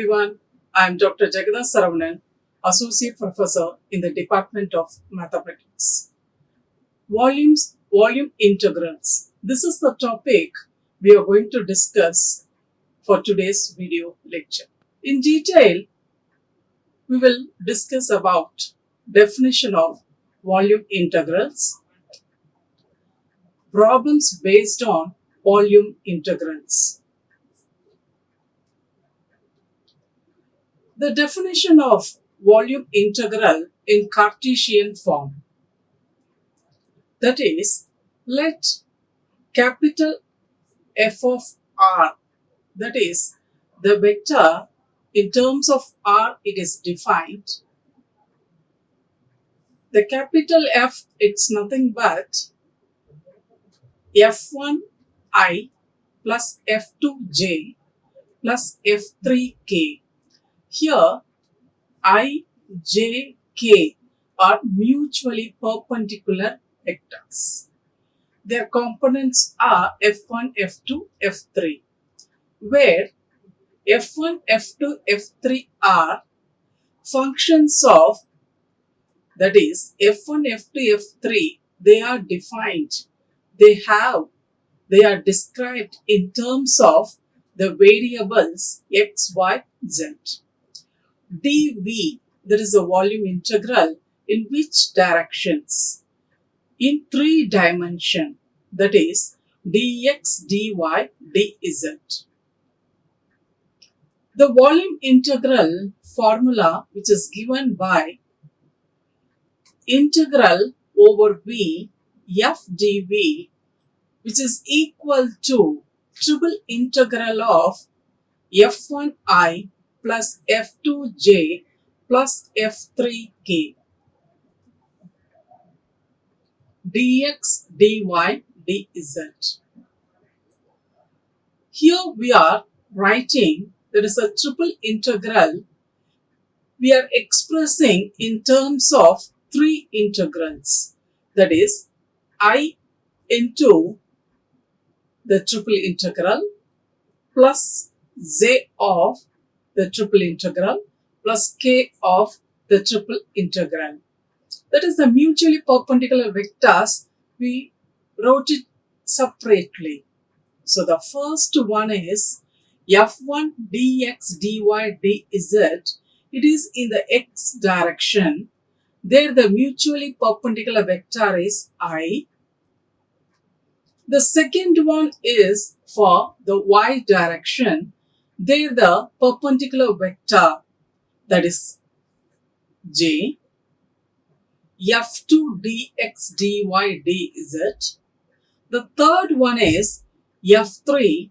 everyone. I am Dr. Jagadha, Associate Professor in the Department of Mathematics. Volume integrals. This is the topic we are going to discuss for today's video lecture. In detail, we will discuss about definition of volume integrals, problems based on volume integrals. The definition of volume integral in Cartesian form. That is, let capital F of R, that is, the vector in terms of R it is defined. The capital F, it's nothing but F1I plus F2J plus F3K. Here, I, J, K are mutually perpendicular vectors. Their components are F1, F2, F3, where F1, F2, F3 are functions of, that is, F1, F2, F3, they are defined. They are described in terms of the variables X, Y, Z. dV, that is a volume integral in which directions? In 3 dimensions, that is dx, dy, dz. The volume integral formula, which is given by integral over V f dV, which is equal to triple integral of f1i plus f2j plus f3k dx, dy, dz. Here we are writing there is a triple integral. We are expressing in terms of 3 integrals. That is, I into the triple integral plus j of the triple integral plus k of the triple integral. That is the mutually perpendicular vectors. We wrote it separately. So the first one is f1 dx, dy, dz. It is in the x direction. There the mutually perpendicular vector is I. The second one is for the y direction. There the perpendicular vector, that is j. f2 dx, dy, dz. The third one is f3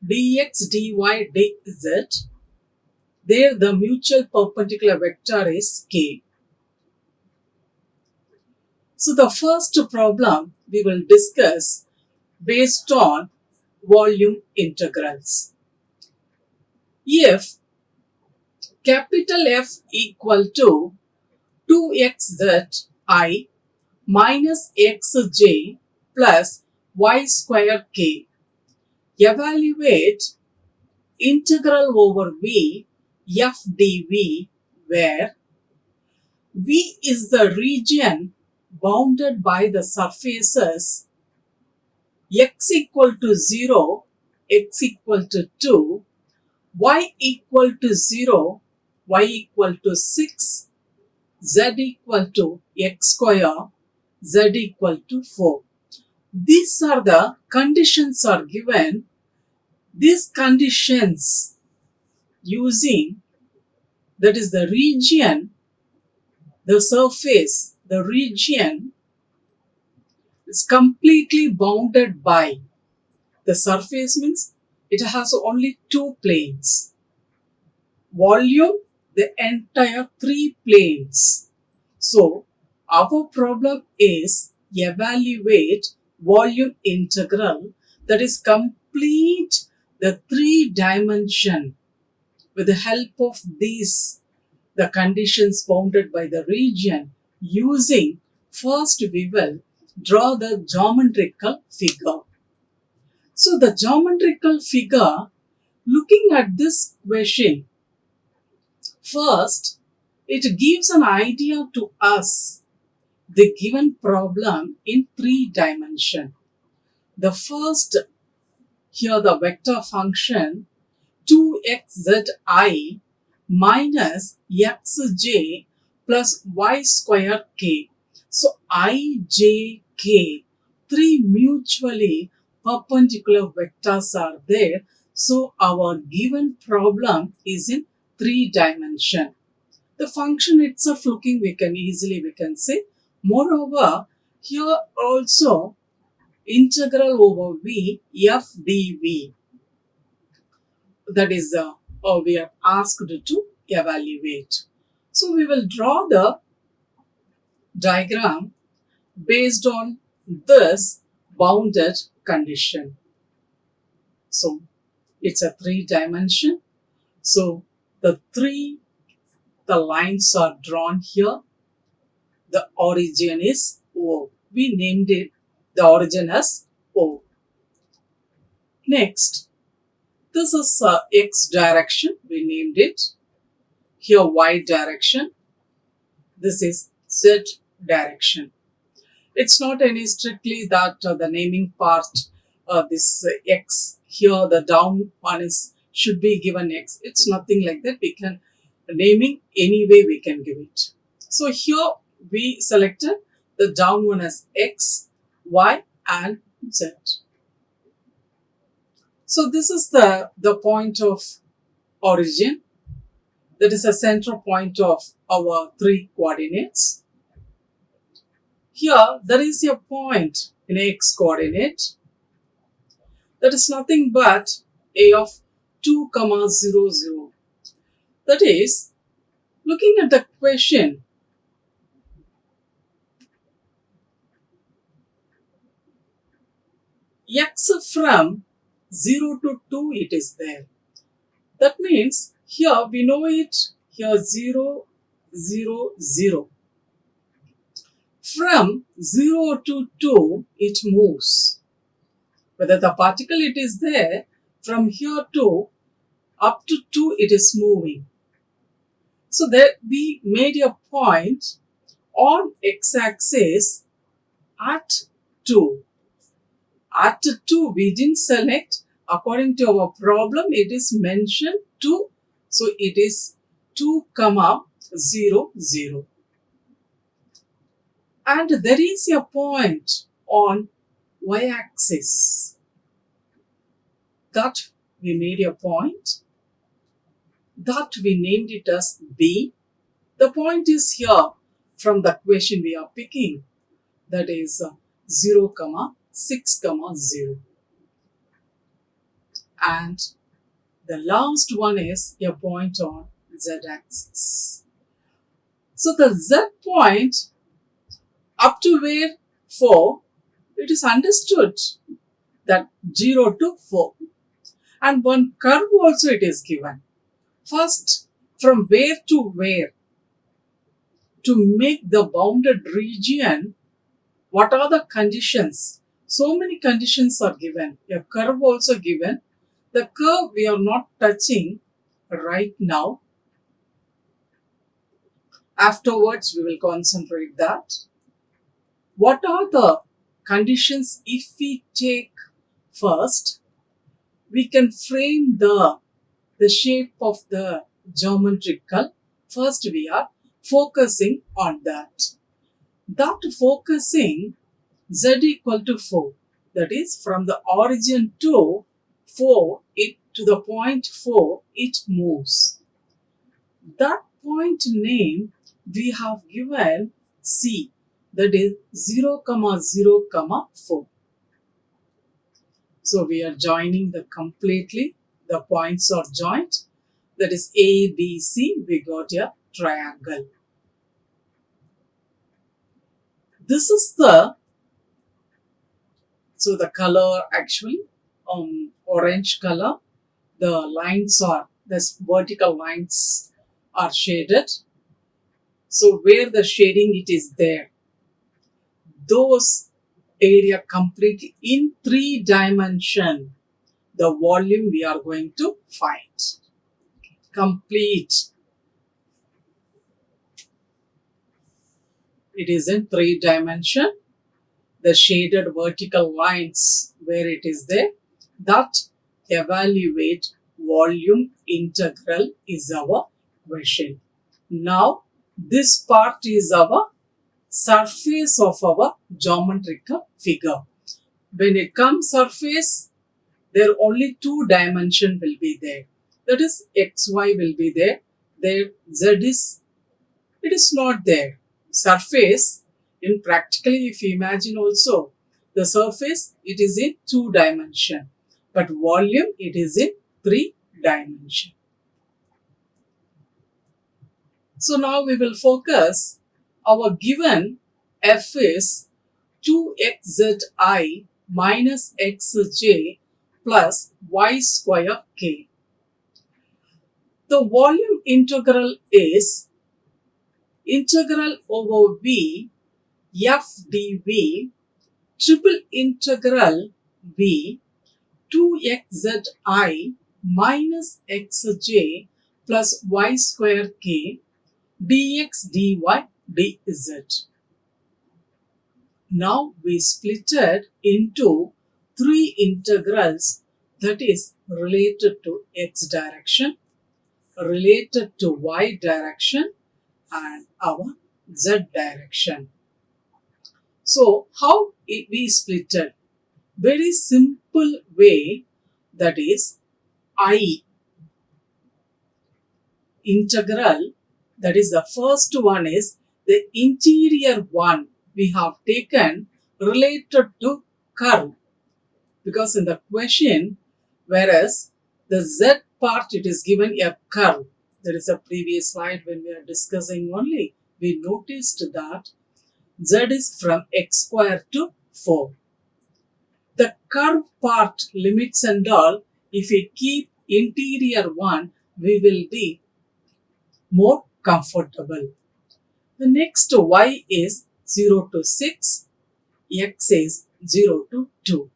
dx, dy, dz. There the mutual perpendicular vector is k. So the first problem we will discuss based on volume integrals. If capital F equal to 2xzi minus xj plus y square k, evaluate integral over v f dv, where v is the region bounded by the surfaces x equal to 0, x equal to 2, y equal to 0, y equal to 6, z equal to x square, z equal to 4. These are the conditions are given. These conditions using, that is the region, the surface, the region is completely bounded by. The surface means it has only 2 planes. Volume, the entire 3 planes. So our problem is evaluate volume integral, that is complete the 3 dimension with the help of these, the conditions bounded by the region. Using, first we will draw the geometrical figure. So the geometrical figure, looking at this question, First, it gives an idea to us the given problem in three dimensions. The first, here the vector function 2xzi minus xj plus y square k. So I, j, k, three mutually perpendicular vectors are there. So our given problem is in three dimension. The function itself looking we can say. Moreover, here also integral over v f dv, that is we are asked to evaluate. So we will draw the diagram based on this bounded condition. So it's a three dimension. So the lines are drawn here. The origin is O. We named it the origin as O. Next, this is x direction. We named it. Here y direction. This is z direction. It's not any strictly that the naming part, this x, here the down one is should be given x. It's nothing like that. We can naming any way we can give it. So here we selected the down one as x, y and z. So this is the point of origin. That is a center point of our three coordinates. Here there is a point in x coordinate. That is nothing but a of 2, 0, 0. That is, looking at the question, x from 0 to 2 it is there. That means here we know it, here 0, 0, 0. From 0 to 2 it moves. Whether the particle it is there, from here to up to 2 it is moving. So there we made a point on x-axis at 2. At 2 we didn't select. According to our problem it is mentioned 2. So it is 2, 0, 0. And there is a point on y-axis that we made a point, that we named it as B. The point is here from the question we are picking, that is 0, 6, 0. And the last one is a point on z-axis. So the z point up to where 4, it is understood that 0 to 4. And one curve also it is given. First, from where to where, to make the bounded region, what are the conditions? So many conditions are given. A curve also given. The curve we are not touching right now. Afterwards, we will concentrate that. What are the conditions if we take first? We can frame the shape of the geometrical. First, we are focusing on that. That focusing z equal to 4. That is from the origin to 4, to the point 4, it moves. That point name we have given C. That is 0, 0, 4. So we are joining the completely. The points are joined. That is A, B, C. We got a triangle. This is the color actually orange color. The lines are, this vertical lines are shaded. So where the shading it is there, those area completely in 3 dimension, the volume we are going to find. Complete it is in 3 dimension. The shaded vertical lines where it is there, that evaluate volume integral is our question. Now, this part is our surface of our geometrical figure. When it comes surface, there only 2 dimension will be there. That is xy will be there. There z is, it is not there. Surface, in practically if you imagine also, the surface it is in 2 dimension, but volume it is in 3 dimension. So now we will focus our given f is 2xzi minus xj plus y square k. The volume integral is integral over v f dv triple integral v 2xzi minus xj plus y square k dx dy dz. Now we split it into 3 integrals, that is related to x direction, related to y direction and our z direction. So how we split it? Very simple way, that is I integral, that is the first one is the interior one we have taken related to curve, because in the question, whereas the z part it is given a curve. There is a previous slide when we are discussing only, we noticed that z is from x square to 4. The curve part limits and all, if we keep interior one, we will be more comfortable. The next y is 0 to 6, x is 0 to 2.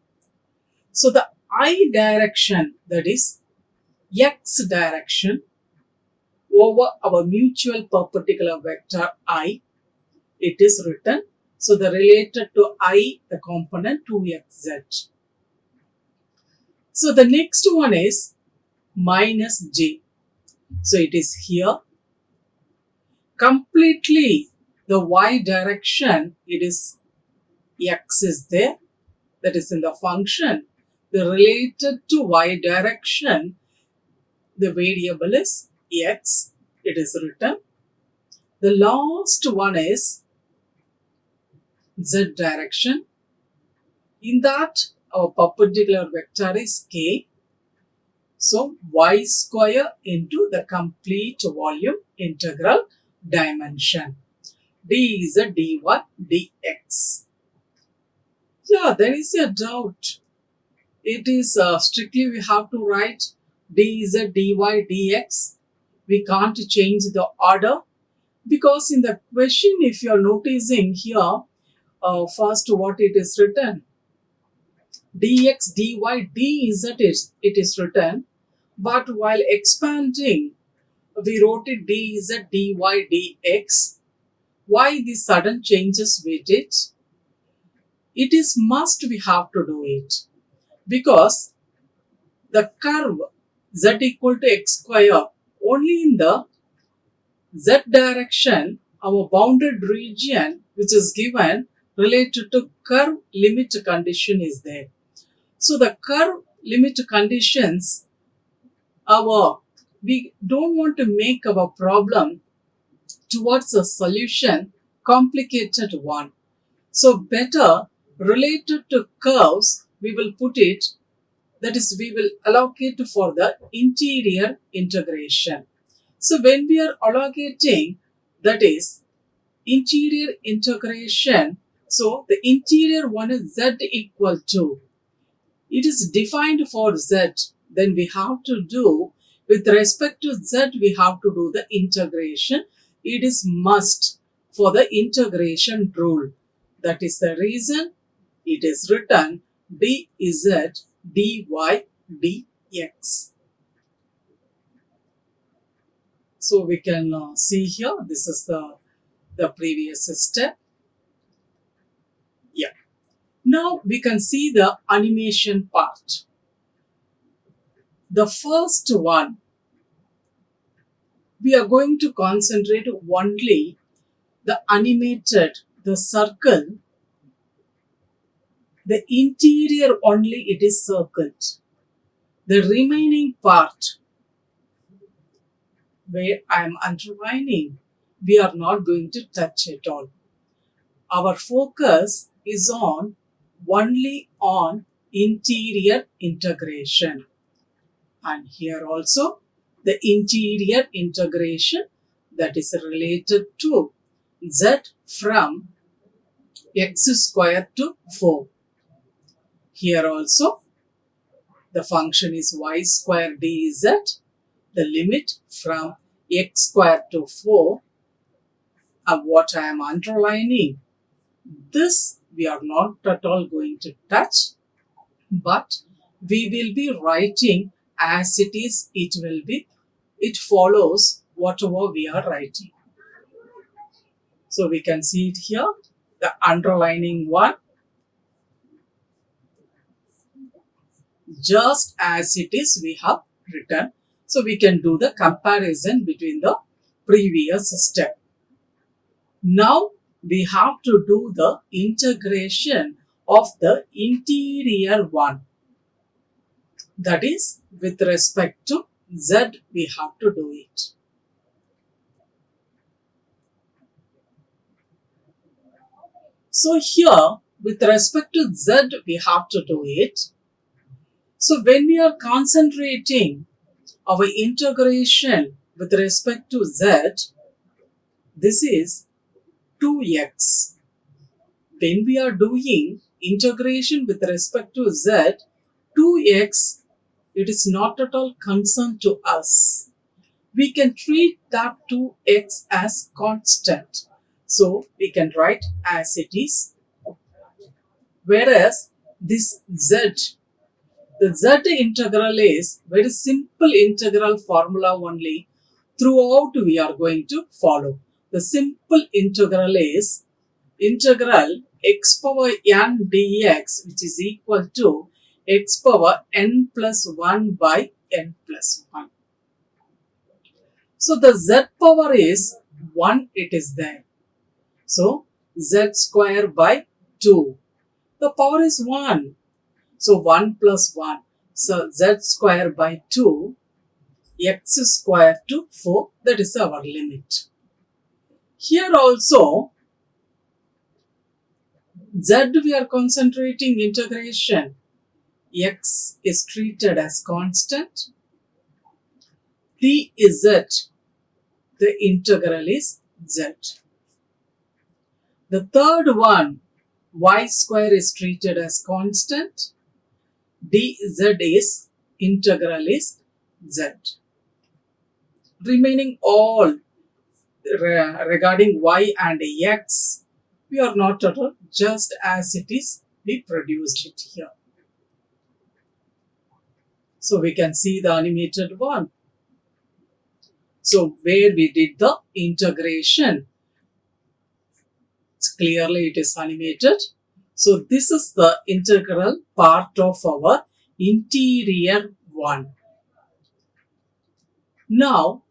So the I direction, that is x direction over our mutual perpendicular vector I, it is written. So the related to I, the component 2xz. So the next one is minus j. So it is here. Completely the y direction, it is x is there, that is in the function. The related to y direction, the variable is x, it is written. The last one is z direction. In that, our perpendicular vector is k. So y square into the complete volume integral dimension. D is a dy dx. Yeah, there is a doubt. It is strictly we have to write d is a dy dx. We can't change the order, because in the question, if you are noticing here, first what it is written, dx dy dz it is written, but while expanding, we wrote it dz dy dx. Why these sudden changes with it? It is must we have to do it, because the curve z equal to x square, only in the z direction, our bounded region which is given related to curve limit condition is there. So the curve limit conditions, we don't want to make our problem towards a solution complicated one. So better related to curves, we will put it, that is we will allocate for the interior integration. So when we are allocating, that is interior integration, so the interior one is z equal to, it is defined for z, then we have to do, with respect to z, we have to do the integration. It is must for the integration rule. That is the reason it is written dz dy dx. So we can see here, this is the previous step. Now we can see the animation part. The first one, we are going to concentrate only the animated, the circle, the interior only it is circled. The remaining part where I am underlining, we are not going to touch at all. Our focus is on only on interior integration. And here also the interior integration that is related to z from x square to 4. Here also the function is y square dz, the limit from x square to 4. And what I am underlining, this we are not at all going to touch, but we will be writing as it is, it follows whatever we are writing. So we can see it here, the underlining one, just as it is we have written. So we can do the comparison between the previous step. Now we have to do the integration of the interior one. That is, with respect to z, we have to do it. So here, with respect to z, we have to do it. So when we are concentrating our integration with respect to z, this is 2x. When we are doing integration with respect to z, 2x, it is not at all concerned to us. We can treat that 2x as constant. So we can write as it is. Whereas this z, the z integral is very simple integral formula only. Throughout we are going to follow. The simple integral is integral x power n dx, which is equal to x power n plus 1 by n plus 1. So the z power is 1, it is there. So z square by 2. The power is 1. So 1 plus 1. So z square by 2, x square to 4, that is our limit. Here also, z we are concentrating integration. X is treated as constant. T is z. The integral is z. The third one, y square is treated as constant. Dz is integral is z. Remaining all regarding y and x, we are not at all, just as it is, we produced it here. So we can see the animated one. So where we did the integration, clearly it is animated. So this is the integral part of our interior one. Now,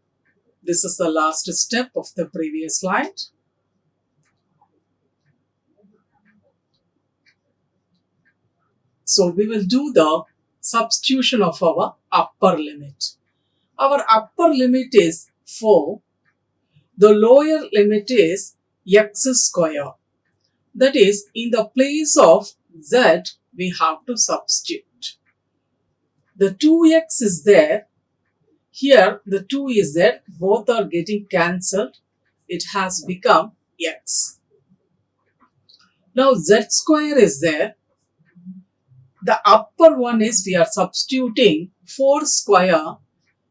this is the last step of the previous slide. So we will do the substitution of our upper limit. Our upper limit is 4. The lower limit is x square. That is, in the place of z, we have to substitute. The 2x is there. Here, the 2 is there. Both are getting cancelled. It has become x. Now, z square is there. The upper one is, we are substituting 4 square.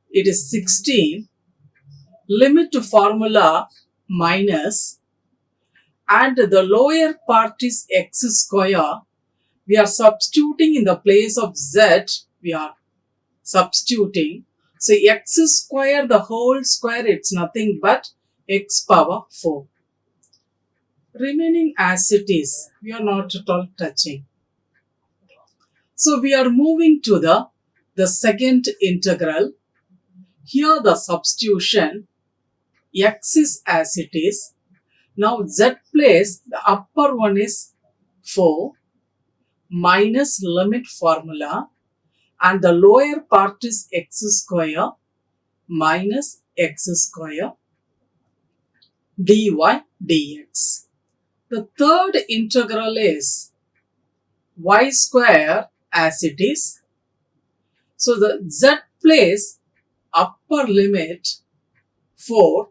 It is 16. Limit to formula minus, and the lower part is x square. We are substituting in the place of z, we are substituting. So x square, the whole square, it's nothing but x power 4. Remaining as it is, we are not at all touching. So we are moving to the second integral. Here the substitution, x is as it is. Now z place, the upper one is 4 minus limit formula, and the lower part is x square minus x square dy dx. The third integral is y square as it is. So the z place, upper limit 4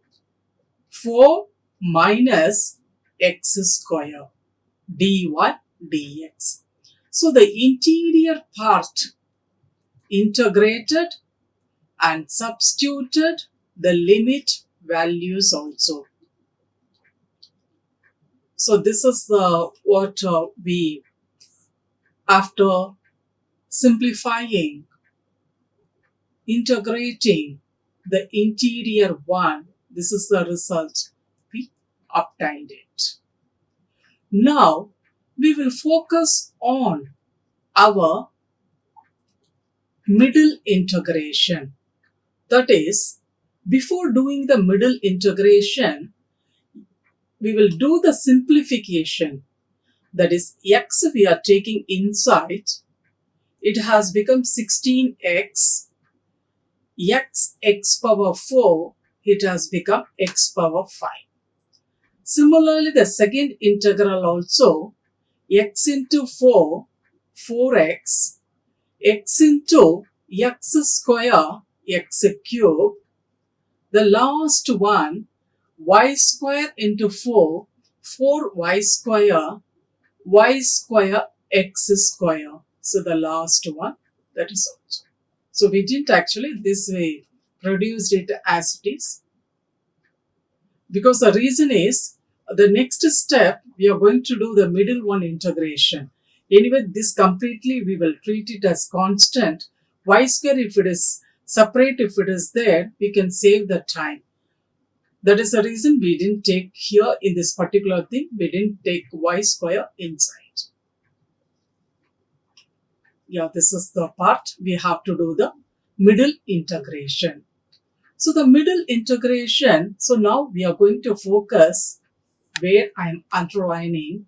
minus x square dy dx. So the interior part integrated and substituted the limit values also. So this is the what we, after simplifying, integrating the interior one, this is the result we obtained it. Now we will focus on our middle integration. That is, before doing the middle integration, we will do the simplification. That is, x we are taking inside. It has become 16x. X power 4, it has become x power 5. Similarly, the second integral also, x into 4, 4x, x into x square, x cube. The last one, y square into 4, 4y square x square. So the last one, that is also. So we didn't actually this way produced it as it is, because the reason is the next step we are going to do the middle one integration. Anyway, this completely we will treat it as constant. Y square, if it is separate, if it is there, we can save the time. That is the reason we didn't take here in this particular thing, we didn't take y square inside. Yeah, this is the part we have to do the middle integration. So the middle integration, so now we are going to focus where I am underlining,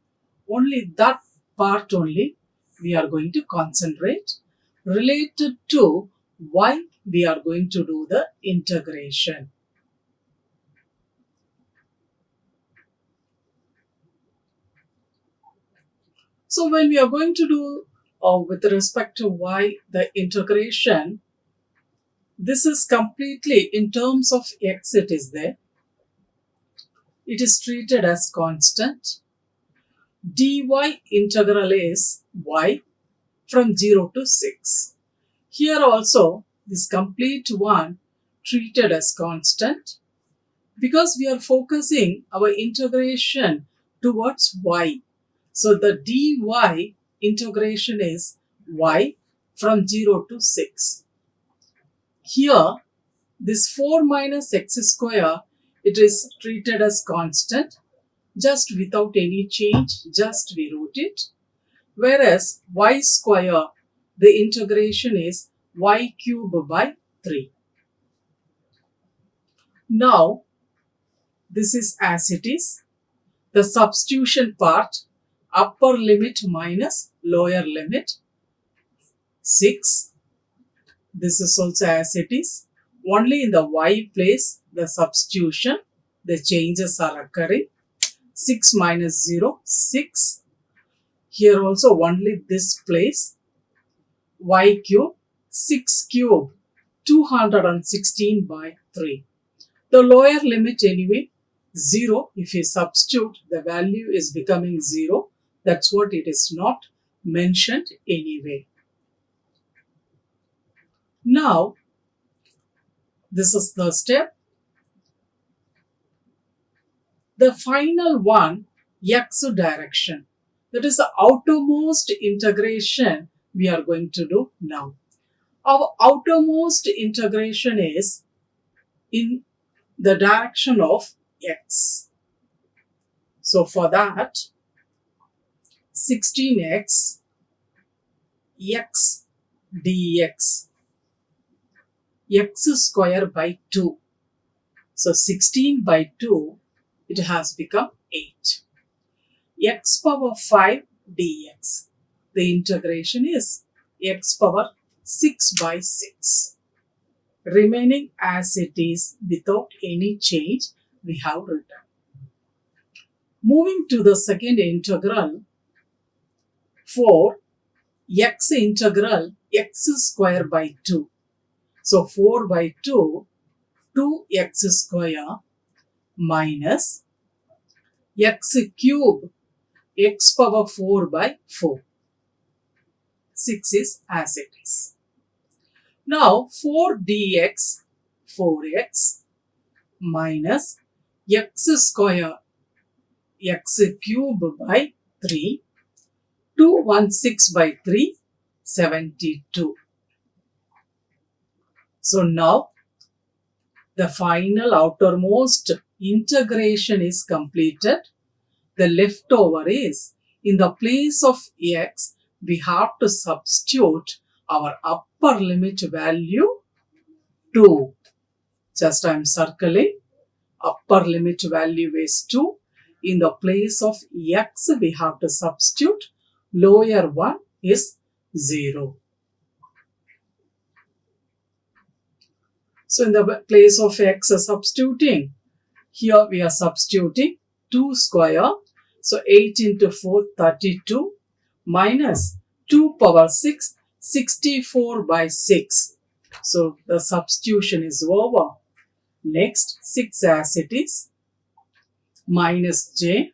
only that part only we are going to concentrate related to why we are going to do the integration. So when we are going to do with respect to y the integration, this is completely in terms of x it is there. It is treated as constant. Dy integral is y from 0 to 6. Here also this complete one treated as constant, because we are focusing our integration towards y. So the dy integration is y from 0 to 6. Here this 4 minus x square, it is treated as constant, just without any change, just we wrote it. Whereas y square, the integration is y cube by 3. Now this is as it is. The substitution part, upper limit minus lower limit 6. This is also as it is. Only in the y place the substitution, the changes are occurring. 6 minus 0, 6. Here also only this place, y cube, 6 cube, 216 by 3. The lower limit anyway, 0. If you substitute, the value is becoming 0. That's what it is not mentioned anyway. Now, this is the step. The final one, x direction. That is the outermost integration we are going to do now. Our outermost integration is in the direction of x. So for that, 16x, x dx, x square by 2. So 16 by 2, it has become 8. X power 5 dx. The integration is x power 6 by 6. Remaining as it is without any change, we have written. Moving to the second integral, for x integral x square by 2. So 4 by 2, 2x square minus x cube, x power 4 by 4. 6 is as it is. Now 4 dx, 4x minus x square, x cube by 3, 216 by 3, 72. So now the final outermost integration is completed. The leftover is, in the place of x, we have to substitute our upper limit value 2. Just I am circling. Upper limit value is 2. In the place of x, we have to substitute lower one is 0. So in the place of x substituting, here we are substituting 2 square. So 8 into 4, 32 minus 2 power 6, 64 by 6. So the substitution is over. Next, 6 as it is, minus j,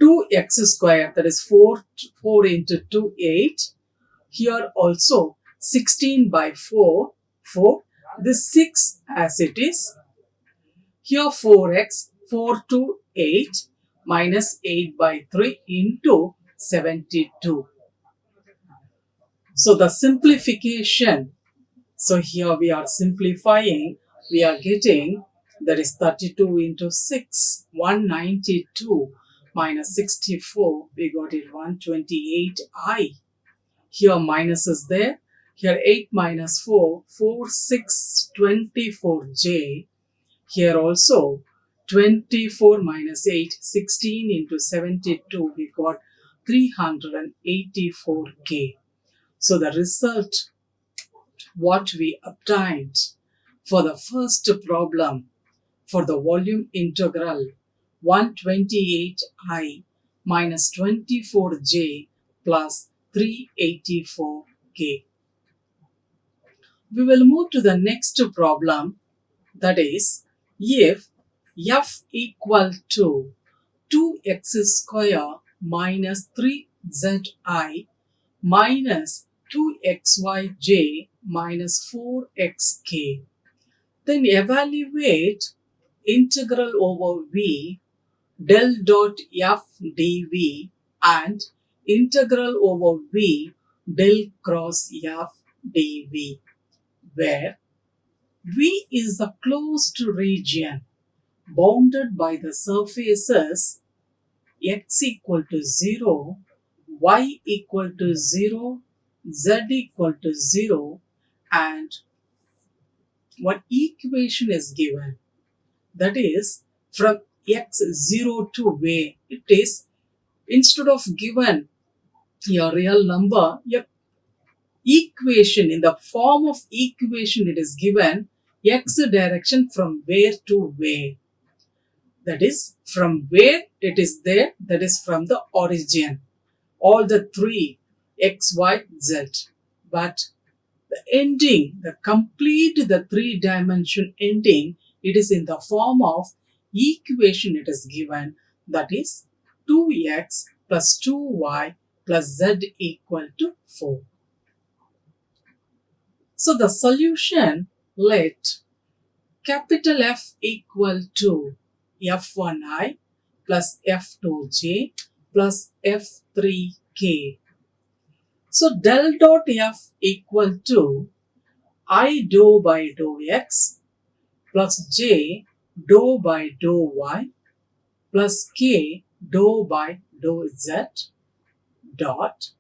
2x square, that is 4 into 2, 8. Here also 16 by 4, 4. This 6 as it is. Here 4x, 4 to 8, minus 8 by 3 into 72. So the simplification, so here we are simplifying, we are getting, that is 32 into 6, 192 minus 64, we got it 128i. Here minus is there. Here 8 minus 4, 4, 6, 24j. Here also 24 minus 8, 16 into 72, we got 384k. So the result, what we obtained for the first problem, for the volume integral 128i minus 24j plus 384k. We will move to the next problem, that is, if f equal to 2x square minus 3zi minus 2xyj minus 4xk, then evaluate integral over v del dot f dv and integral over v del cross f dv, where v is the closed region bounded by the surfaces x equal to 0, y equal to 0, z equal to 0, and one equation is given, that is from x0 to where it is, instead of given your real number, your equation, in the form of equation it is given x direction from where to where. That is from where it is there, that is from the origin. All the three x, y, z. But the ending, the complete, the three-dimension ending, it is in the form of equation it is given, that is 2x plus 2y plus z equal to 4. So the solution, let capital F equal to f1i plus f2j plus f3k. So del dot f equal to I dou by dou x plus j dou by dou y plus k dou by dou z dot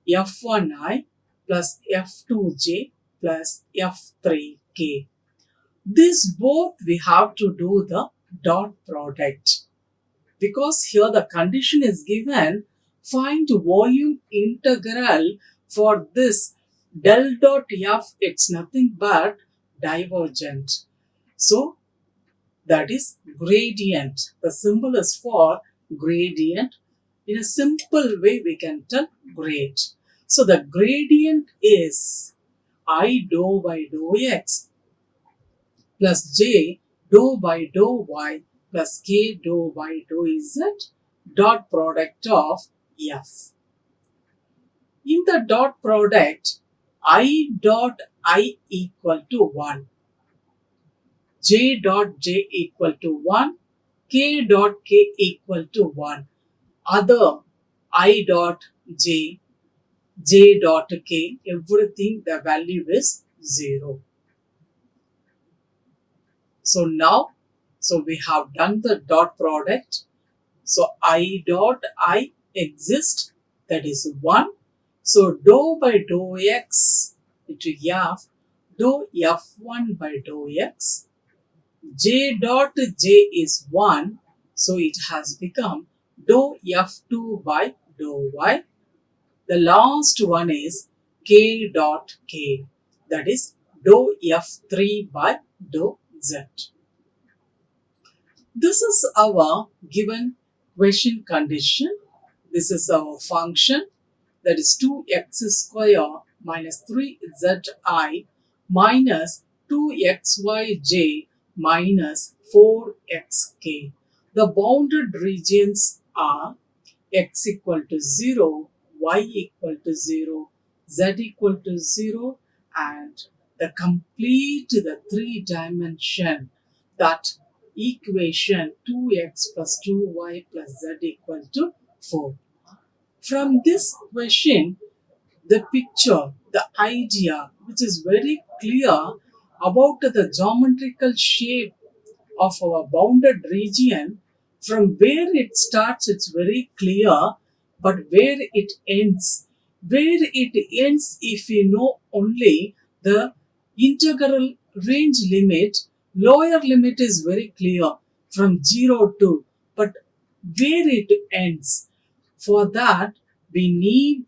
f1i plus f2j plus f3k. This both we have to do the dot product. Because here the condition is given, find volume integral for this del dot f, it's nothing but divergent. So that is gradient. The symbol is for gradient. In a simple way we can tell grade. So the gradient is I dou by dou x plus j dou by dou y plus k dou by dou z dot product of f. In the dot product, I dot I equal to 1, j dot j equal to 1, k dot k equal to 1. Other I dot j, j dot k, everything the value is 0. So now, we have done the dot product. So I dot I exists, that is 1. So dou by dou x into f, dou f1 by dou x, j dot j is 1, so it has become dou f2 by dou y. The last one is k dot k, that is dou f3 by dou z. This is our given question condition. This is our function, that is 2x square minus 3zi minus 2xyj minus 4xk. The bounded regions are x equal to 0, y equal to 0, z equal to 0, and the three dimension, that equation 2x plus 2y plus z equal to 4. From this question, the picture, the idea, which is very clear about the geometrical shape of our bounded region, from where it starts, it's very clear, but where it ends, if we know only the integral range limit, lower limit is very clear from 0 to, but where it ends, for that we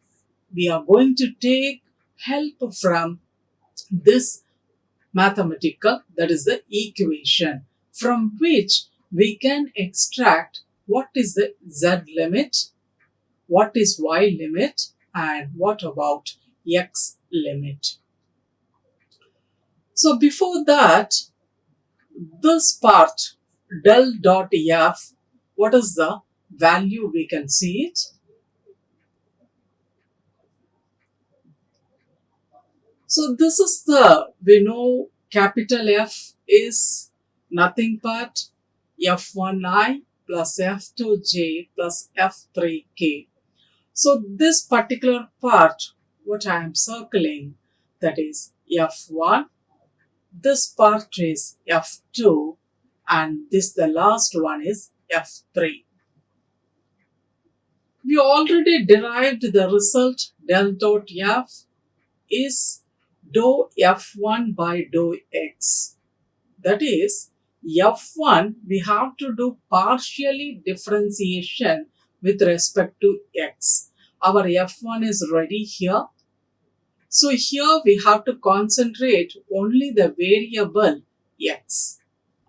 are going to take help from this mathematical, that is the equation, from which we can extract what is the z limit, what is y limit, and what about x limit. So before that, this part del dot f, what is the value, we can see it. So this is we know capital F is nothing but F1i plus F2j plus F3k. So this particular part, what I am circling, that is F1, this part is F2, and the last one is F3. We already derived the result del dot F is dou f1 by dou x. That is, f1 we have to do partially differentiation with respect to x. Our f1 is ready here. So here we have to concentrate only the variable x.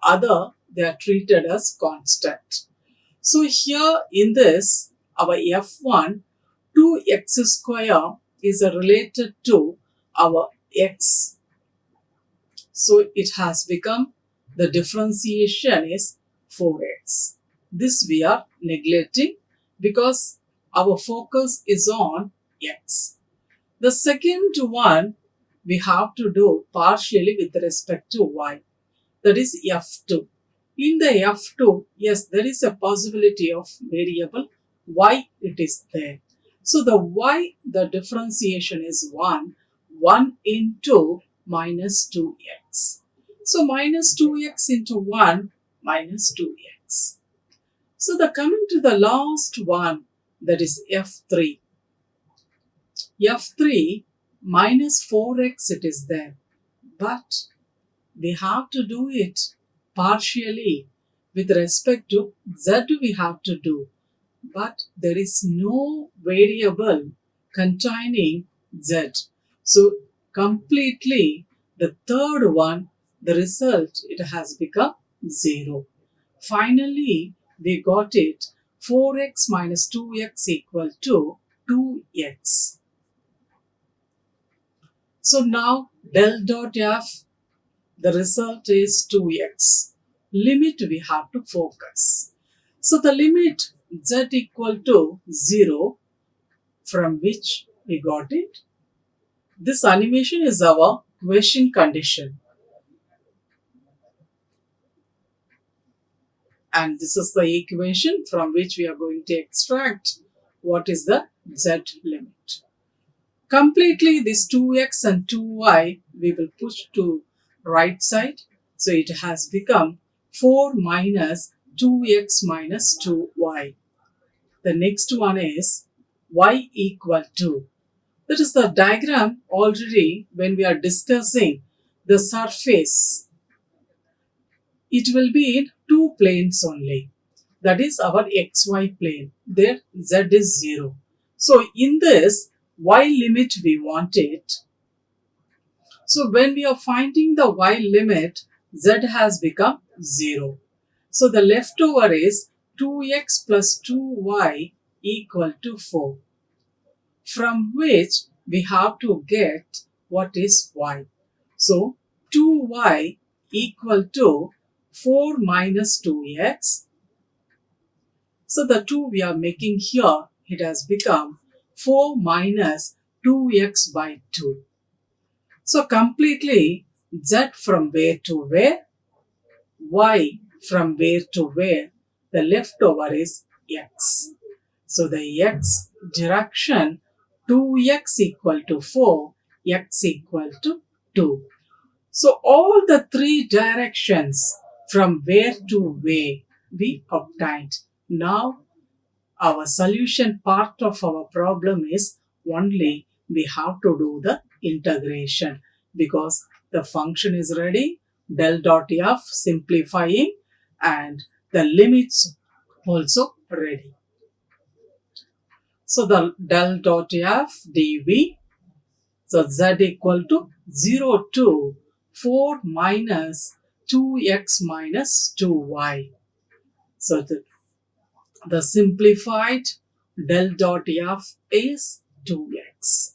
Other, they are treated as constant. So here in this, our f1, 2x square is related to our x. So it has become, the differentiation is 4x. This we are neglecting because our focus is on x. The second one we have to do partially with respect to y, that is f2. In the f2, yes, there is a possibility of variable y, it is there. So the y, the differentiation is 1 into minus 2x. So minus 2x into 1 minus 2x. So coming to the last one, that is f3. f3 minus 4x it is there, but we have to do it partially with respect to z we have to do, but there is no variable containing z. So completely the third one, the result, it has become 0. Finally, we got it 4x minus 2x equal to 2x. So now del dot f, the result is 2x. Limit we have to focus. So the limit z equal to 0, from which we got it. This animation is our question condition. And this is the equation from which we are going to extract what is the z limit. Completely this 2x and 2y we will push to right side. So it has become 4 minus 2x minus 2y. The next one is y equal to. That is the diagram already when we are discussing the surface. It will be in two planes only. That is our xy plane. There z is 0. So in this y limit we want it. So when we are finding the y limit, z has become 0. So the leftover is 2x plus 2y equal to 4, from which we have to get what is y. So 2y equal to 4 minus 2x. So the 2 we are making here, it has become 4 minus 2x by 2. So completely z from where to where, y from where to where, the leftover is x. So the x direction 2x equal to 4, x equal to 2. So all the three directions from where to where we obtained. Now our solution part of our problem is only we have to do the integration, because the function is ready, del dot f simplifying, and the limits also ready. So the del dot f dv, so z equal to 0 to 4 minus 2x minus 2y. So the simplified del dot f is 2x.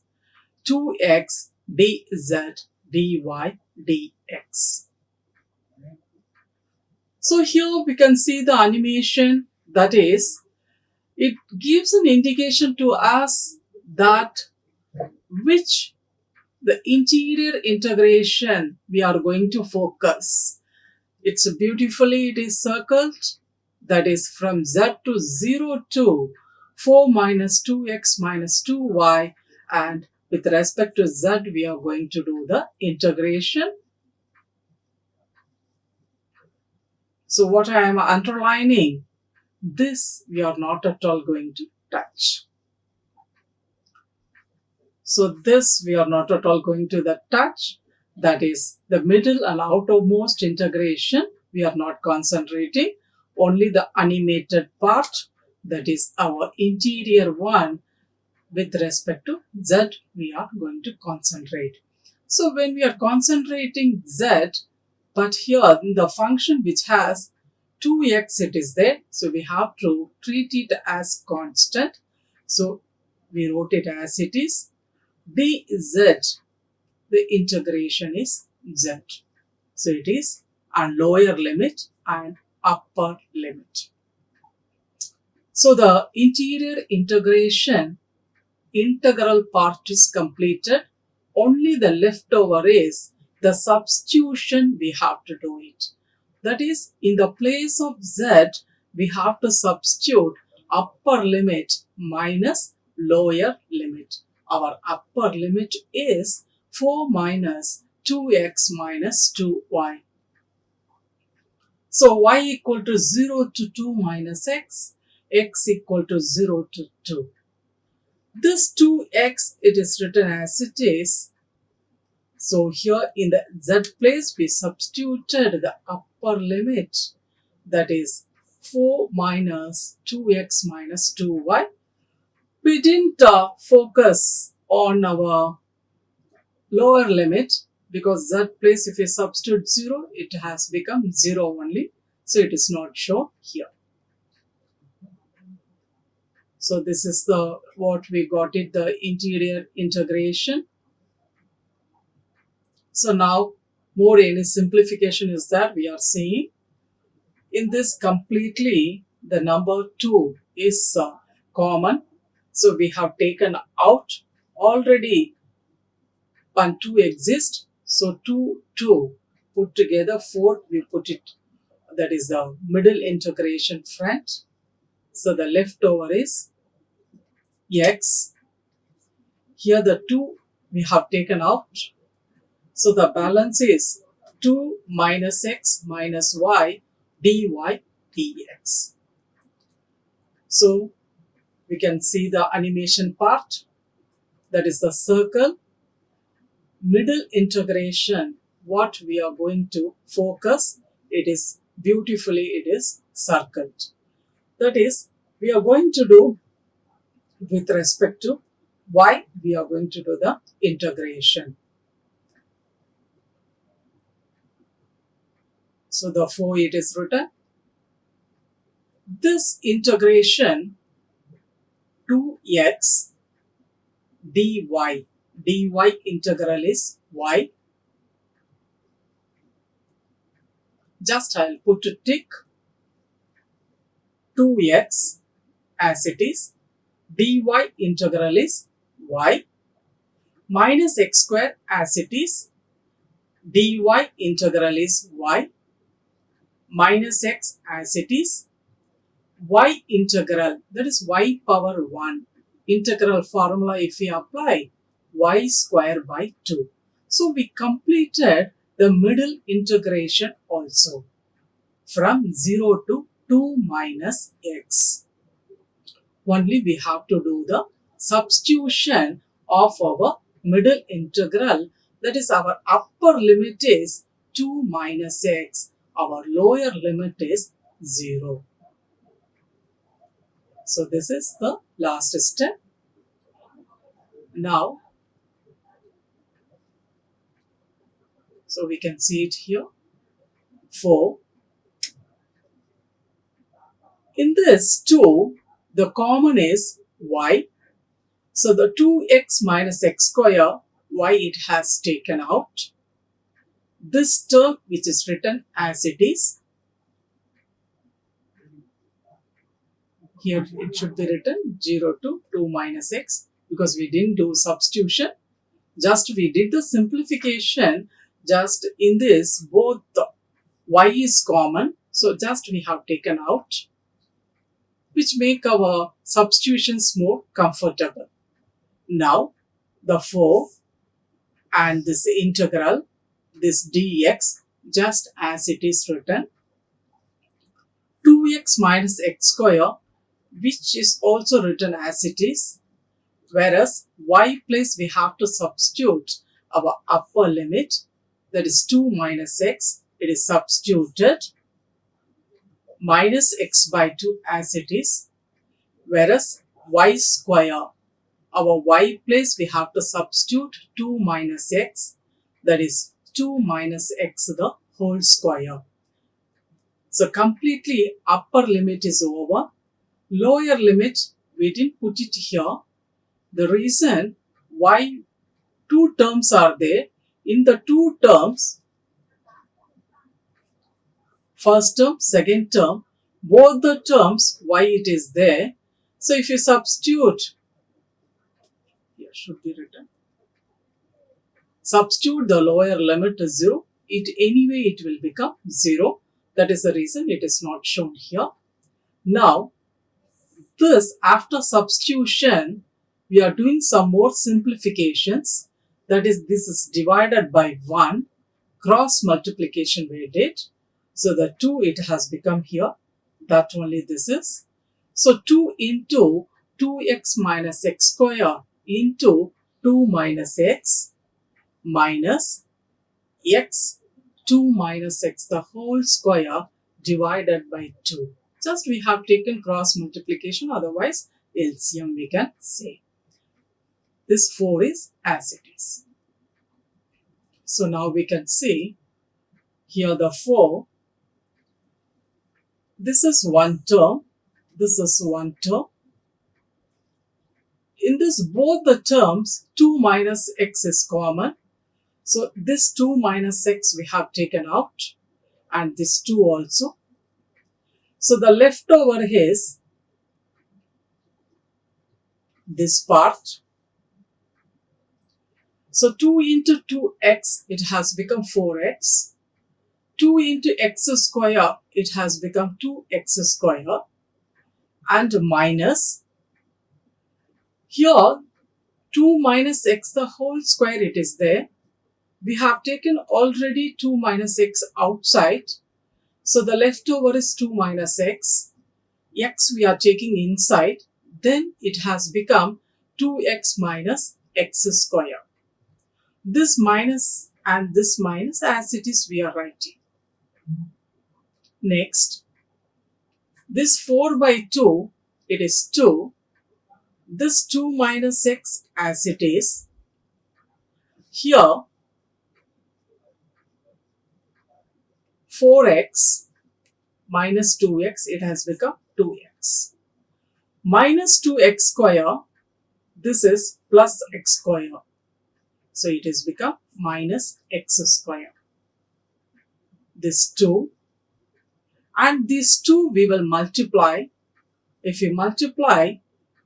2x dz dy dx. So here we can see the animation, that is, it gives an indication to us that which the interior integration we are going to focus. It's beautifully, it is circled, that is from z to 0 to 4 minus 2x minus 2y, and with respect to z we are going to do the integration. So what I am underlining, this we are not at all going to touch. So this we are not at all going to the touch, that is the middle and outermost integration we are not concentrating, only the animated part, that is our interior one, with respect to z we are going to concentrate. So when we are concentrating z, but here the function which has 2x it is there, so we have to treat it as constant. So we wrote it as it is. dz, the integration is z. So it is a lower limit and upper limit. So the interior integration integral part is completed. Only the leftover is the substitution we have to do it. That is, in the place of z, we have to substitute upper limit minus lower limit. Our upper limit is 4 minus 2x minus 2y. So y equal to 0 to 2 minus x equal to 0 to 2. This 2x, it is written as it is. So here in the z place, we substituted the upper limit, that is 4 minus 2x minus 2y. We didn't focus on our lower limit, because z place, if you substitute 0, it has become 0 only. So it is not shown here. So this is the what we got it, the interior integration. So now more any simplification is that we are seeing. In this completely, the number 2 is common. So we have taken out already 1, 2 exists. So 2, 2 put together 4, we put it, that is the middle integration front. So the leftover is x. Here the 2 we have taken out. So the balance is 2 minus x minus y dy dx. So we can see the animation part, that is the circle. Middle integration, what we are going to focus, it is beautifully, it is circled. That is, we are going to do with respect to y, we are going to do the integration. So therefore it is written, this integration 2x dy, dy integral is y. Just I'll put a tick, 2x as it is, dy integral is y, minus x square as it is, dy integral is y, minus x as it is, y integral, that is y power 1. Integral formula, if we apply, y square by 2. So we completed the middle integration also, from 0 to 2 minus x. Only we have to do the substitution of our middle integral, that is our upper limit is 2 minus x, our lower limit is 0. So this is the last step. Now, so we can see it here. 4. In this 2, the common is y. So the 2x minus x square, y it has taken out. This term which is written as it is, here it should be written 0 to 2 minus x, because we didn't do substitution. Just we did the simplification. Just in this, both the y is common. So just we have taken out, which make our substitutions more comfortable. Now, the 4 and this integral, this dx, just as it is written, 2x minus x square, which is also written as it is, whereas y place we have to substitute our upper limit, that is 2 minus x, it is substituted, minus x by 2 as it is, whereas y square, our y place we have to substitute 2 minus x, that is 2 minus x the whole square. So completely upper limit is over. Lower limit, we didn't put it here. The reason why, 2 terms are there. In the 2 terms, first term, second term, both the terms, why it is there. So if you substitute, here should be written, substitute the lower limit to 0, it anyway it will become 0. That is the reason it is not shown here. Now, this after substitution, we are doing some more simplifications. That is, this is divided by 1, cross multiplication we did. So the 2 it has become here, that only this is. So 2 into 2x minus x square into 2 minus x minus x 2 minus x the whole square divided by 2. Just we have taken cross multiplication, otherwise LCM we can say. This 4 is as it is. So now we can see here the 4. This is one term. This is one term. In this both the terms 2 minus x is common. So this 2 minus x we have taken out and this 2 also. So the leftover is this part. So 2 into 2x it has become 4x. 2 into x square it has become 2x square and minus here 2 minus x the whole square it is there. We have taken already 2 minus x outside. So the leftover is 2 minus x. X we are taking inside. Then it has become 2x minus x square. This minus and this minus as it is we are writing. Next, this 4 by 2, it is 2. This 2 minus x as it is. Here, 4x minus 2x, it has become 2x. Minus 2x square, this is plus x square. So it has become minus x square. This 2. And these 2 we will multiply. If we multiply,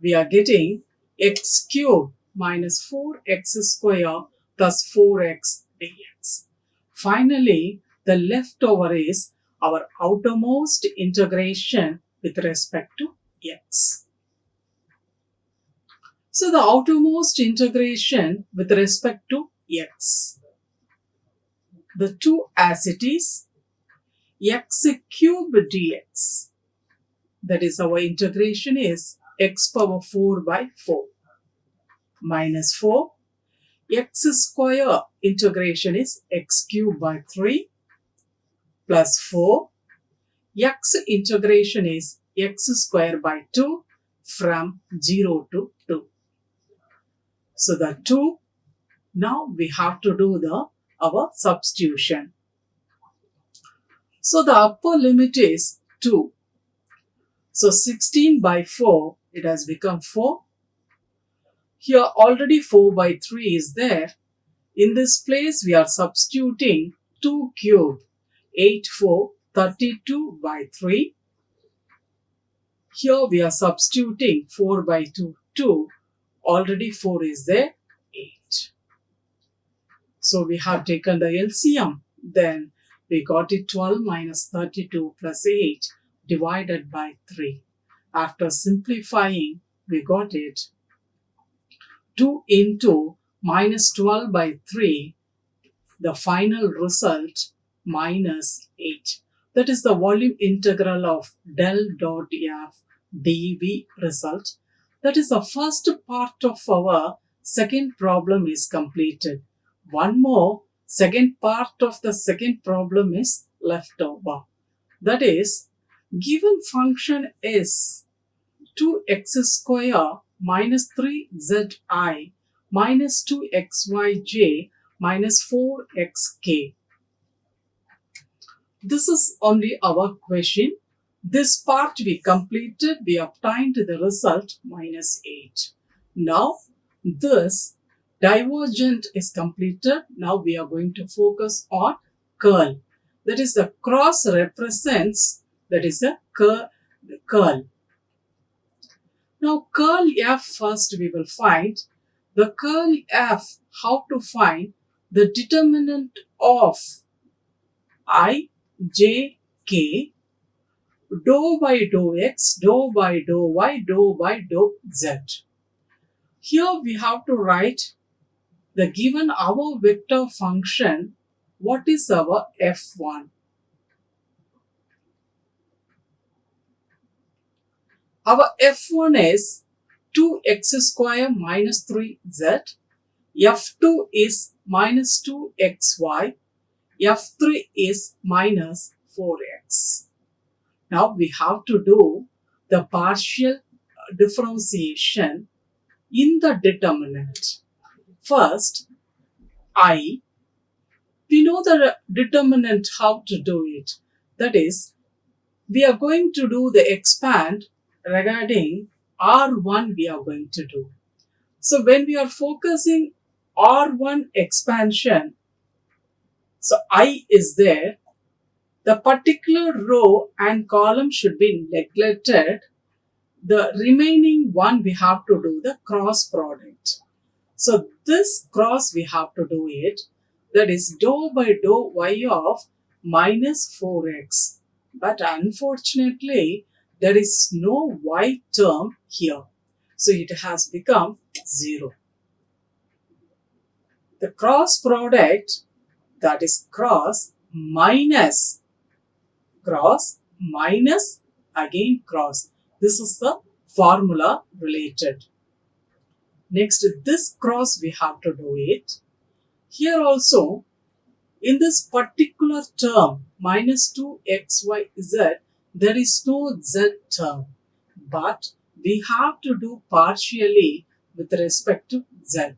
we are getting x cube minus 4x square plus 4x dx. Finally, the leftover is our outermost integration with respect to x. So the outermost integration with respect to x. The 2 as it is, x cube dx. That is our integration is x power 4 by 4 minus 4. X square integration is x cube by 3 plus 4. X integration is x square by 2 from 0 to 2. So the 2, now we have to do our substitution. So the upper limit is 2. So 16 by 4, it has become 4. Here already 4 by 3 is there. In this place we are substituting 2 cube. 8, 4, 32 by 3. Here we are substituting 4 by 2, 2. Already 4 is there, 8. So we have taken the LCM. Then we got it 12 minus 32 plus 8 divided by 3. After simplifying, we got it 2 into minus 12 by 3. The final result minus 8. That is the volume integral of del dot f dv result. That is the first part of our second problem is completed. One more second part of the second problem is left over. That is, given function is 2x square minus 3zi minus 2xyj minus 4xk. This is only our question. This part we completed, we obtained the result minus 8. Now this divergent is completed. Now we are going to focus on curl. That is the cross represents, that is the curl. Now curl f first we will find. The curl f, how to find the determinant of I, j, k, dou by dou x, dou by dou y, dou by dou z. Here we have to write the given our vector function. What is our f1? Our f1 is 2x square minus 3z, f2 is minus 2xy, f3 is minus 4x. Now we have to do the partial differentiation in the determinant. First, we know the determinant how to do it. That is, we are going to do the expand regarding R1 we are going to do. So when we are focusing R1 expansion, so I is there, the particular row and column should be neglected. The remaining one we have to do the cross product. So this cross we have to do it, that is dou by dou y of minus 4x. But unfortunately, there is no y term here. So it has become 0. The cross product, that is cross minus again cross. This is the formula related. Next, this cross we have to do it. Here also, in this particular term, minus 2xyz, there is no z term. But we have to do partially with respect to z.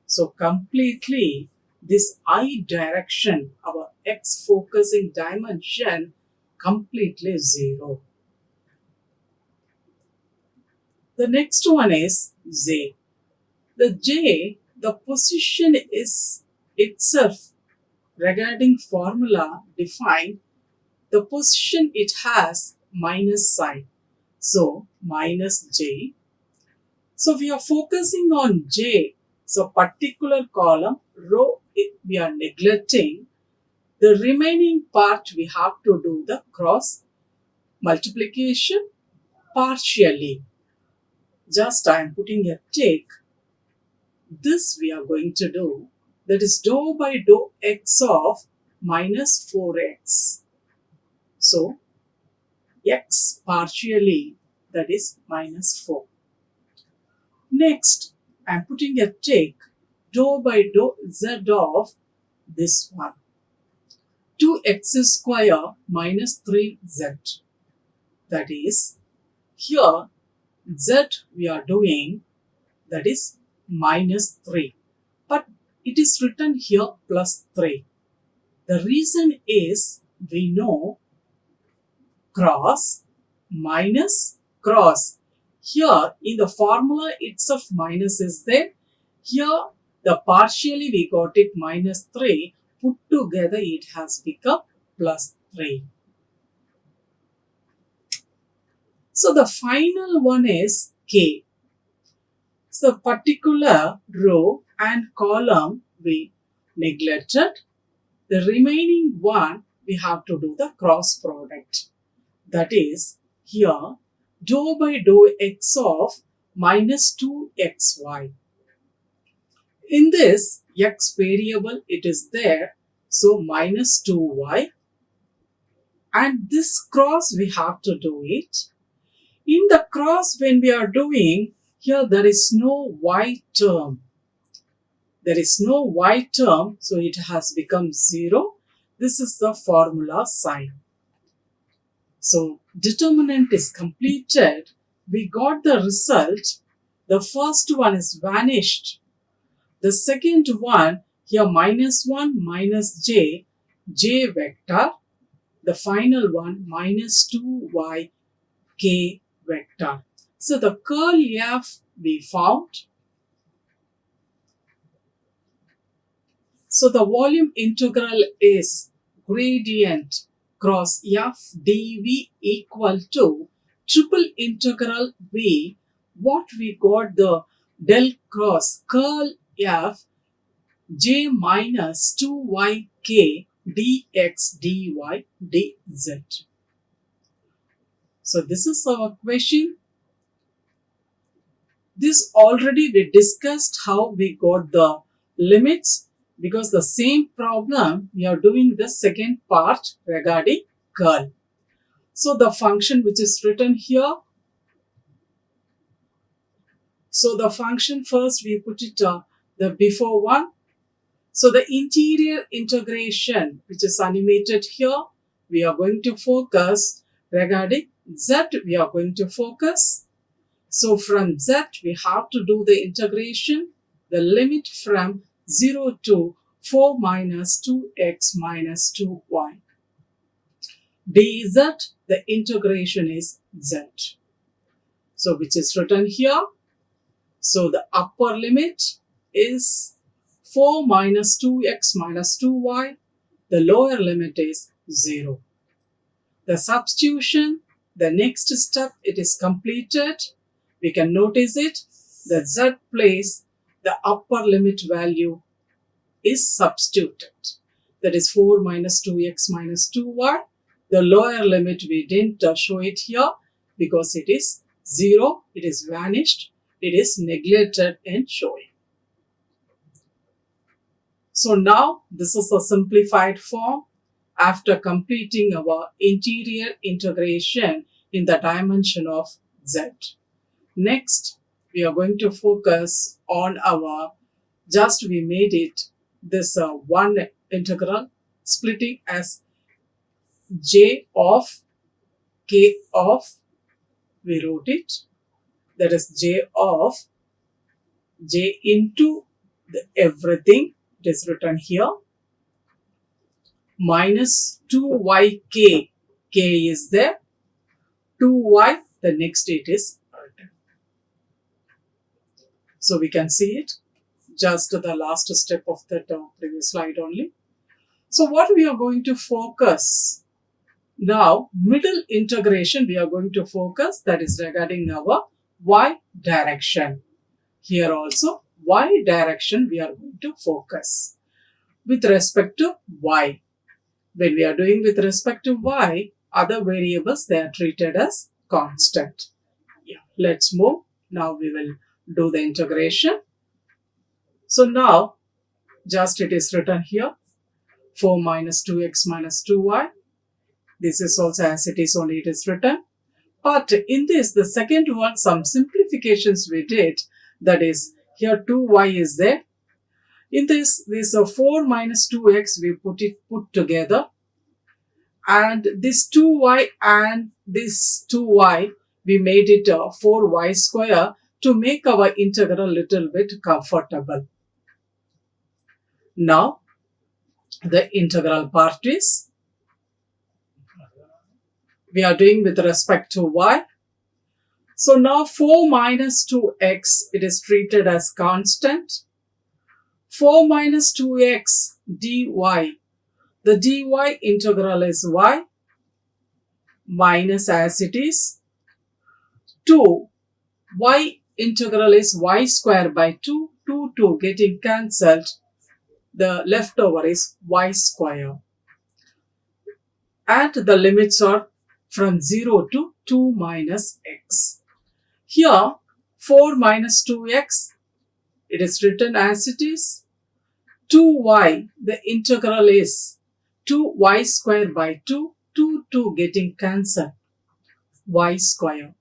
So completely, this I direction, our x focusing dimension, completely 0. The next one is j. The j, the position is itself regarding formula defined, the position it has minus sign. So minus j. So we are focusing on j. So particular column, row we are neglecting. The remaining part we have to do the cross multiplication partially. Just I am putting a tick. This we are going to do, that is dou by dou x of minus 4x. So x partially, that is minus 4. Next, I am putting a tick, dou by dou z of this one, 2x square minus 3z. That is, here z we are doing, that is minus 3. But it is written here plus 3. The reason is, we know cross minus cross. Here in the formula itself minus is there. Here the partially we got it minus 3. Put together it has become plus 3. So the final one is k. So particular row and column we neglected. The remaining one we have to do the cross product. That is, here dou by dou x of minus 2xy. In this x variable it is there, so minus 2y. And this cross we have to do it. In the cross when we are doing, here there is no y term. There is no y term, so it has become 0. This is the formula sign. So determinant is completed. We got the result. The first one is vanished. The second one, here minus 1 minus j vector. The final one minus 2y k vector. So the curl f we found. So the volume integral is gradient cross f dv equal to triple integral v. What we got, the del cross curl f j minus 2yk dx dy dz. So this is our question. This already we discussed how we got the limits, because the same problem we are doing the second part regarding curl. So the function which is written here, So the function first we put it the before one. So the interior integration which is animated here, we are going to focus regarding z, we are going to focus. So from z we have to do the integration, the limit from 0 to 4 minus 2x minus 2y. dz, the integration is z. So which is written here. So the upper limit is 4 minus 2x minus 2y. The lower limit is 0. The substitution, the next step, it is completed. We can notice it. The z place, the upper limit value is substituted. That is 4 minus 2x minus 2y. The lower limit we didn't show it here because it is 0. It is vanished. It is neglected in showing. So now this is a simplified form after completing our interior integration in the dimension of z. Next, we are going to focus on our, just we made it, this one integral splitting as j of k of, we wrote it, that is j of j into the everything, it is written here, minus 2yk, k is there, 2y, the next it is written. So we can see it, just the last step of that previous slide only. So what we are going to focus now, middle integration we are going to focus, that is regarding our y direction. Here also y direction we are going to focus with respect to y. When we are doing with respect to y, other variables they are treated as constant. Yeah, let's move. Now we will do the integration. So now just it is written here 4 minus 2x minus 2y. This is also as it is only it is written. But in this, the second one, some simplifications we did. That is, here 2y is there. In this 4 minus 2x, we put together. And this 2y and this 2y, we made it 4y square to make our integral a little bit comfortable. Now, the integral part is, we are doing with respect to y. So now 4 minus 2x, it is treated as constant. 4 minus 2x dy, the dy integral is y, minus as it is 2. Y integral is y square by 2, 2 getting cancelled. The leftover is y square. And the limits are from 0 to 2 minus x. Here, 4 minus 2x, it is written as it is. 2y, the integral is 2y square by 2, 2 getting cancelled, y square.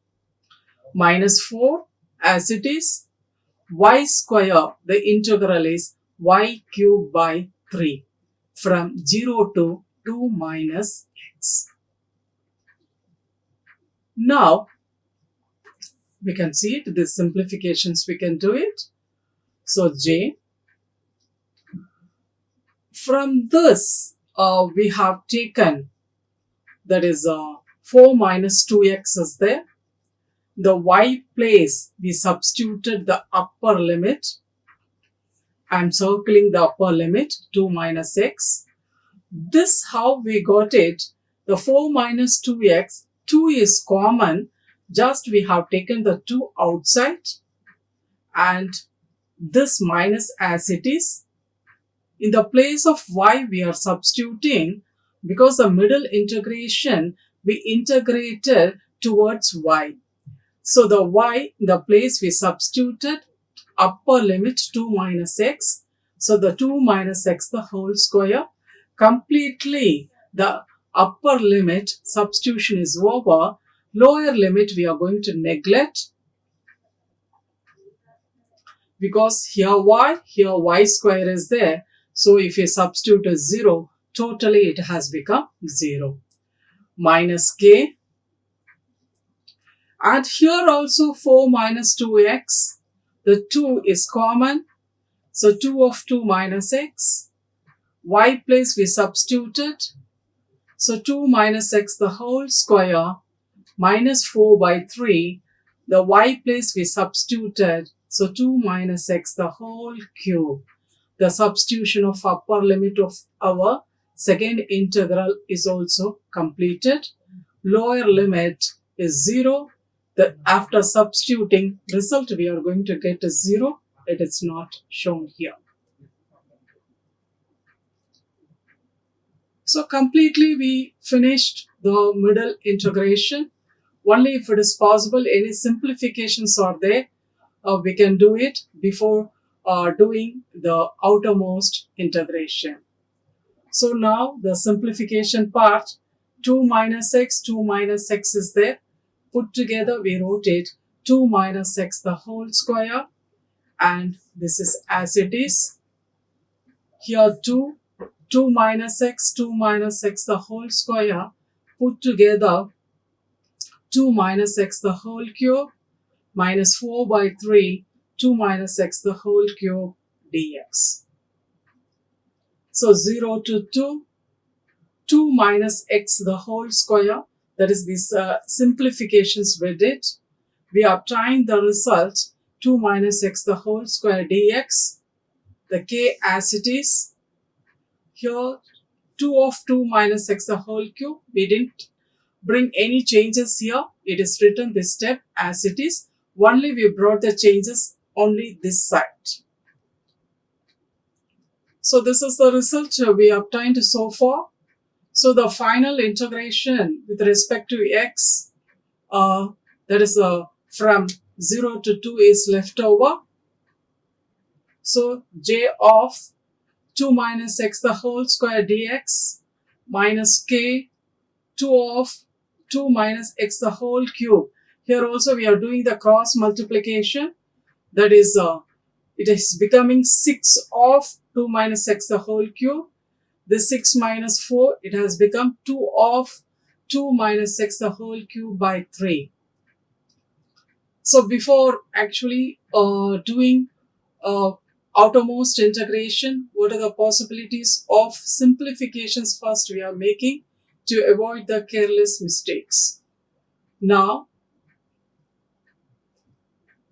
Minus 4 as it is, y square, the integral is y cube by 3, from 0 to 2 minus x. Now, we can see it, these simplifications we can do it. So j, from this we have taken, that is 4 minus 2x is there. The y place, we substituted the upper limit. I am circling the upper limit, 2 minus x. This how we got it, the 4 minus 2x, 2 is common, just we have taken the 2 outside and this minus as it is. In the place of y we are substituting, because the middle integration we integrated towards y. So the y, the place we substituted upper limit 2 minus x. So the 2 minus x the whole square. Completely the upper limit substitution is over. Lower limit we are going to neglect. because here y square is there. So if you substitute a 0, totally it has become 0. Minus k. And here also 4 minus 2x. The 2 is common. So 2 of 2 minus x. Y place we substituted. So 2 minus x the whole square minus 4 by 3. The y place we substituted. So 2 minus x the whole cube. The substitution of upper limit of our second integral is also completed. Lower limit is 0. After substituting, result we are going to get is 0. It is not shown here. So completely we finished the middle integration. Only if it is possible, any simplifications are there, we can do it before doing the outermost integration. So now the simplification part, 2 minus x is there. Put together we wrote it 2 minus x the whole square, and this is as it is. Here 2 minus x the whole square, put together 2 minus x the whole cube minus 4 by 3, 2 minus x the whole cube dx. So 0 to 2, 2 minus x the whole square, that is these simplifications we did. We obtained the result 2 minus x the whole square dx, the k as it is. Here 2 of 2 minus x the whole cube, we didn't bring any changes here. It is written this step as it is. Only we brought the changes only this side. So this is the result we obtained so far. So the final integration with respect to x, that is from 0 to 2 is left over. So j of 2 minus x the whole square dx minus k 2 of 2 minus x the whole cube. Here also we are doing the cross multiplication. That is, it is becoming 6 of 2 minus x the whole cube. This 6 minus 4, it has become 2 of 2 minus x the whole cube by 3. So before actually doing outermost integration, what are the possibilities of simplifications first we are making to avoid the careless mistakes. Now,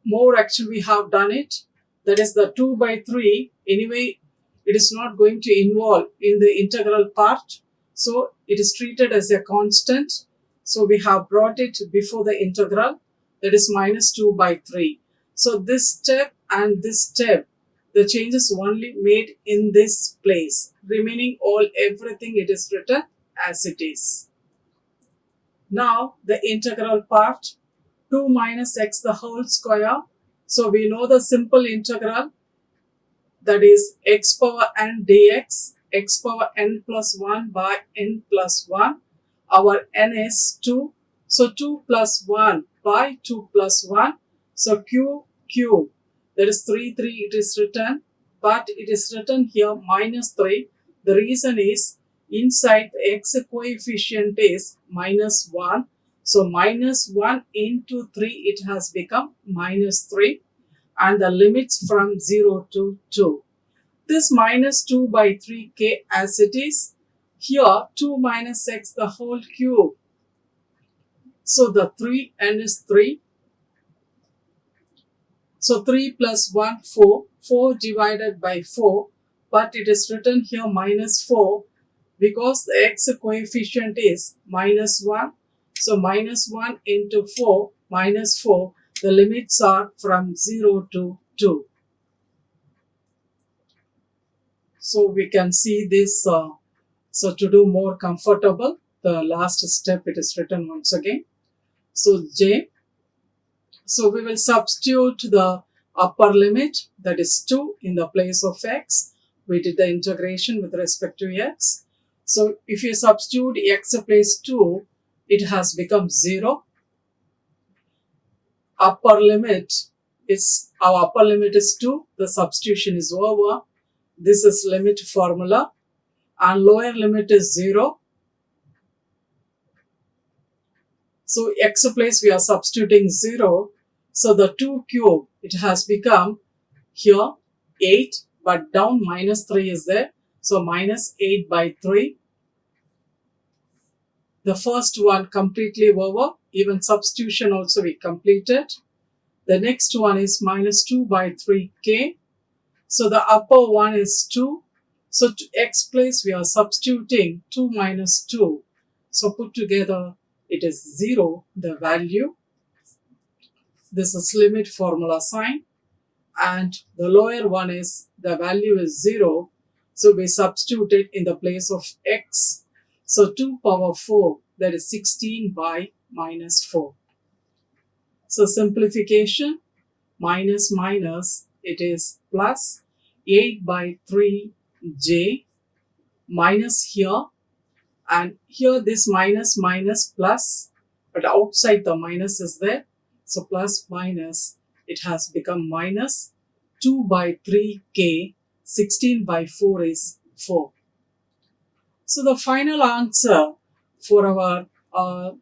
more actually we have done it. That is the 2 by 3. Anyway, it is not going to involve in the integral part. So it is treated as a constant. So we have brought it before the integral. That is minus 2 by 3. So this step and this step, the changes only made in this place. Remaining everything it is written as it is. Now the integral part, 2 minus x the whole square. So we know the simple integral, that is x power n dx, x power n plus 1 by n plus 1. Our n is 2. So 2 plus 1 by 2 plus 1. So cube, that is 3 it is written, but it is written here minus 3. The reason is inside the x coefficient is minus 1. So minus 1 into 3, it has become minus 3. And the limits from 0 to 2. This minus 2 by 3k as it is. Here 2 minus x the whole cube. So the 3n is 3. So 3 plus 1, 4. 4 divided by 4. But it is written here minus 4 because the x coefficient is minus 1. So minus 1 into 4 minus 4. The limits are from 0 to 2. So we can see this. So to do more comfortable, the last step it is written once again. So j. So we will substitute the upper limit, that is 2, in the place of x. We did the integration with respect to x. So if you substitute x place 2, it has become 0. Upper limit It's our upper limit is 2. The substitution is over. This is limit formula. And lower limit is 0. So x place we are substituting 0. So the 2 cube, it has become here 8, but down minus 3 is there. So minus 8 by 3. The first one completely over. Even substitution also we completed. The next one is minus 2 by 3k. So the upper one is 2. So to x place we are substituting 2 minus 2. So put together it is 0, the value. This is limit formula sign. And the lower one is the value is 0. So we substitute it in the place of x. So 2 power 4, that is 16 by minus 4. So simplification, minus minus, it is plus 8 by 3j minus here. And here this minus minus plus, but outside the minus is there. So plus minus, it has become minus 2 by 3k, 16 by 4 is 4. So the final answer for our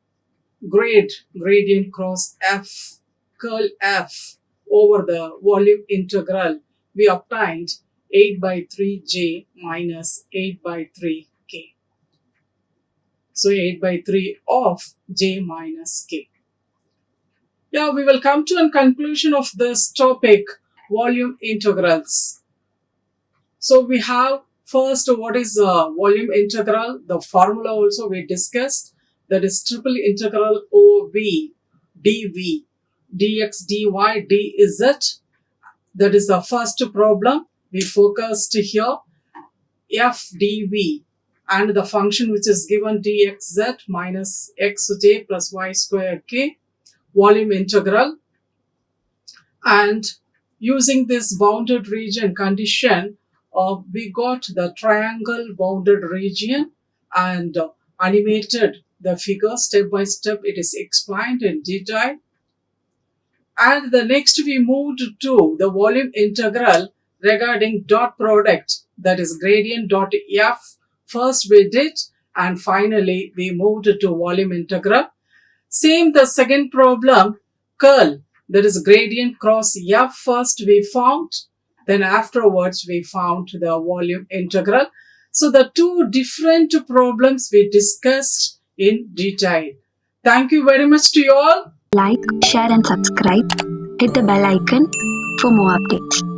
gradient cross f, curl f over the volume integral, we obtained 8 by 3j minus 8 by 3k. So 8 by 3 of j minus k. Yeah, we will come to a conclusion of this topic, volume integrals. So we have first what is volume integral. The formula also we discussed. That is triple integral over v dv dx dy dz. That is the first problem. We focused here f dv and the function which is given dxz minus xj plus y square k, volume integral. And using this bounded region condition, we got the triangle bounded region and animated the figure step by step. It is explained in detail. And the next we moved to the volume integral regarding dot product, that is gradient dot f. First we did, and finally we moved to volume integral. Same the second problem, curl, that is gradient cross f. First we found, then afterwards we found the volume integral. So the two different problems we discussed in detail. Thank you very much to you all. Like, share and subscribe. Hit the bell icon for more updates.